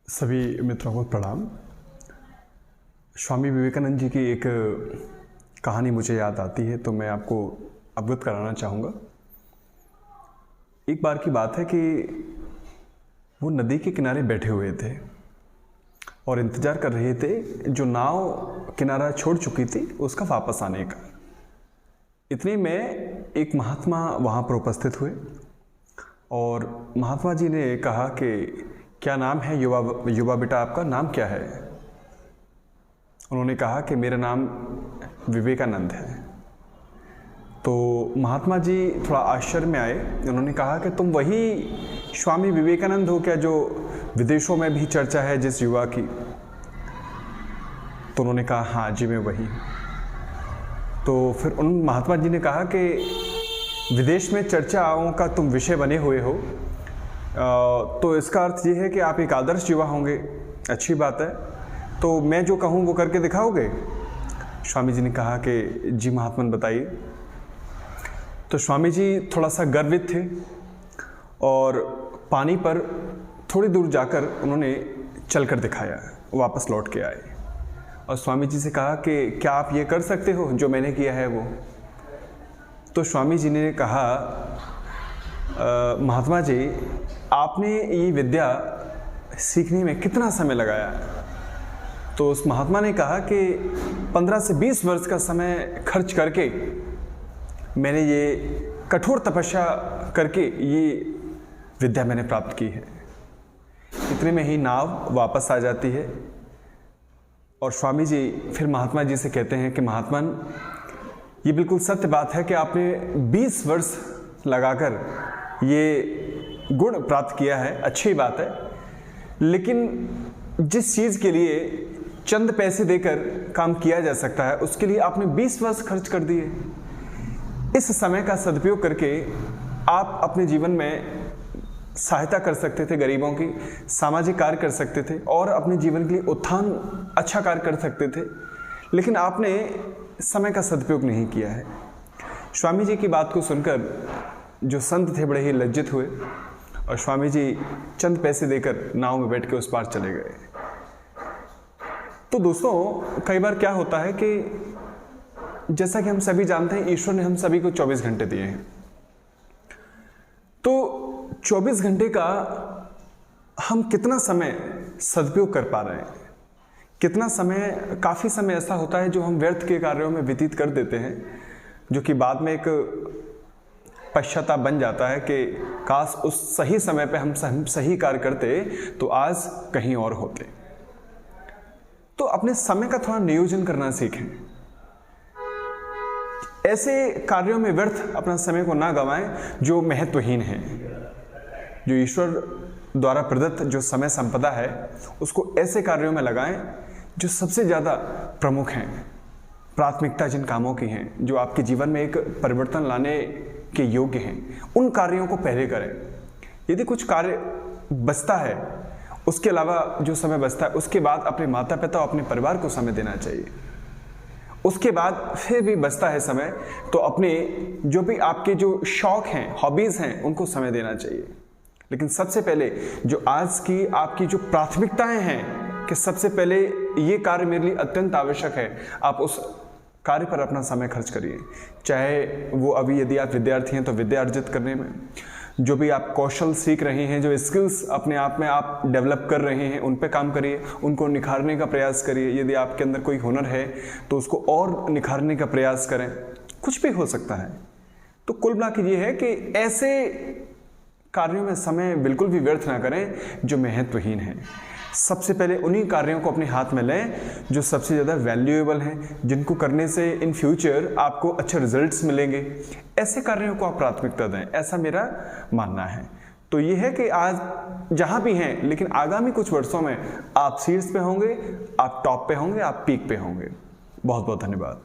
सभी मित्रों को प्रणाम। स्वामी विवेकानंद जी की एक कहानी मुझे याद आती है तो मैं आपको अवगत कराना चाहूँगा। एक बार की बात है कि वो नदी के किनारे बैठे हुए थे और इंतज़ार कर रहे थे जो नाव किनारा छोड़ चुकी थी उसका वापस आने का। इतने में एक महात्मा वहाँ पर उपस्थित हुए और महात्मा जी ने कहा कि क्या नाम है युवा बेटा, आपका नाम क्या है? उन्होंने कहा कि मेरा नाम विवेकानंद है। तो महात्मा जी थोड़ा आश्चर्य में आए। उन्होंने कहा कि तुम वही स्वामी विवेकानंद हो क्या जो विदेशों में भी चर्चा है जिस युवा की? तो उन्होंने कहा हाँ जी मैं वही हूँ। तो फिर उन महात्मा जी ने कहा कि विदेश में चर्चाओं का तुम विषय बने हुए हो, तो इसका अर्थ ये है कि आप एक आदर्श युवा होंगे। अच्छी बात है, तो मैं जो कहूँ वो करके दिखाओगे? स्वामी जी ने कहा कि जी महात्मन बताइए। तो स्वामी जी थोड़ा सा गर्वित थे और पानी पर थोड़ी दूर जाकर उन्होंने चलकर दिखाया, वापस लौट के आए और स्वामी जी से कहा कि क्या आप ये कर सकते हो जो मैंने किया है वो? तो स्वामी जी ने कहा महात्मा जी आपने ये विद्या सीखने में कितना समय लगाया? तो उस महात्मा ने कहा कि 15 से 20 वर्ष का समय खर्च करके मैंने ये कठोर तपस्या करके ये विद्या मैंने प्राप्त की है। इतने में ही नाव वापस आ जाती है और स्वामी जी फिर महात्मा जी से कहते हैं कि महात्मन ये बिल्कुल सत्य बात है कि आपने 20 वर्ष लगाकर ये गुण प्राप्त किया है, अच्छी बात है, लेकिन जिस चीज़ के लिए चंद पैसे देकर काम किया जा सकता है उसके लिए आपने 20 वर्ष खर्च कर दिए। इस समय का सदुपयोग करके आप अपने जीवन में सहायता कर सकते थे, गरीबों की सामाजिक कार्य कर सकते थे और अपने जीवन के लिए उत्थान अच्छा कार्य कर सकते थे, लेकिन आपने समय का सदुपयोग नहीं किया है। स्वामी जी की बात को सुनकर जो संत थे बड़े ही लज्जित हुए और स्वामी जी चंद पैसे देकर नाव में बैठ के उस पार चले गए। तो दोस्तों कई बार क्या होता है कि जैसा कि हम सभी जानते हैं ईश्वर ने हम सभी को 24 घंटे दिए हैं, तो 24 घंटे का हम कितना समय सदुपयोग कर पा रहे हैं? कितना समय, काफ़ी समय ऐसा होता है जो हम व्यर्थ के कार्यों में व्यतीत कर देते हैं, जो कि बाद में एक पश्चाताप बन जाता है कि काश उस सही समय पे हम सही कार्य करते तो आज कहीं और होते। तो अपने समय का थोड़ा नियोजन करना सीखें। ऐसे कार्यों में व्यर्थ अपना समय को ना गंवाएं जो महत्वहीन है। जो ईश्वर द्वारा प्रदत्त जो समय संपदा है उसको ऐसे कार्यों में लगाएं जो सबसे ज़्यादा प्रमुख हैं, प्राथमिकता जिन कामों की हैं, जो आपके जीवन में एक परिवर्तन लाने के योग्य हैं, उन कार्यों को पहले करें। यदि कुछ कार्य बचता है, उसके अलावा जो समय बचता है उसके बाद अपने माता पिता और अपने परिवार को समय देना चाहिए। उसके बाद फिर भी बचता है समय तो अपने जो भी आपके जो शौक हैं, हॉबीज़ हैं, उनको समय देना चाहिए। लेकिन सबसे पहले जो आज की आपकी जो प्राथमिकताएं हैं कि सबसे पहले ये कार्य मेरे लिए अत्यंत आवश्यक है, आप उस कार्य पर अपना समय खर्च करिए। चाहे वो अभी यदि आप विद्यार्थी हैं तो विद्या अर्जित करने में, जो भी आप कौशल सीख रहे हैं, जो स्किल्स अपने आप में आप डेवलप कर रहे हैं, उन पे काम करिए, उनको निखारने का प्रयास करिए। यदि आपके अंदर कोई हुनर है तो उसको और निखारने का प्रयास करें। कुछ भी हो सकता है। तो कुल मिला के ये है कि ऐसे कार्यों में समय बिल्कुल भी व्यर्थ ना करें जो महत्वहीन हैं। सबसे पहले उन्हीं कार्यों को अपने हाथ में लें जो सबसे ज़्यादा वैल्यूएबल हैं, जिनको करने से इन फ्यूचर आपको अच्छे रिजल्ट्स मिलेंगे। ऐसे कार्यों को आप प्राथमिकता दें, ऐसा मेरा मानना है। तो ये है कि आज जहाँ भी हैं, लेकिन आगामी कुछ वर्षों में आप शीर्ष पे होंगे, आप टॉप पे होंगे, आप पीक पे होंगे। बहुत बहुत धन्यवाद।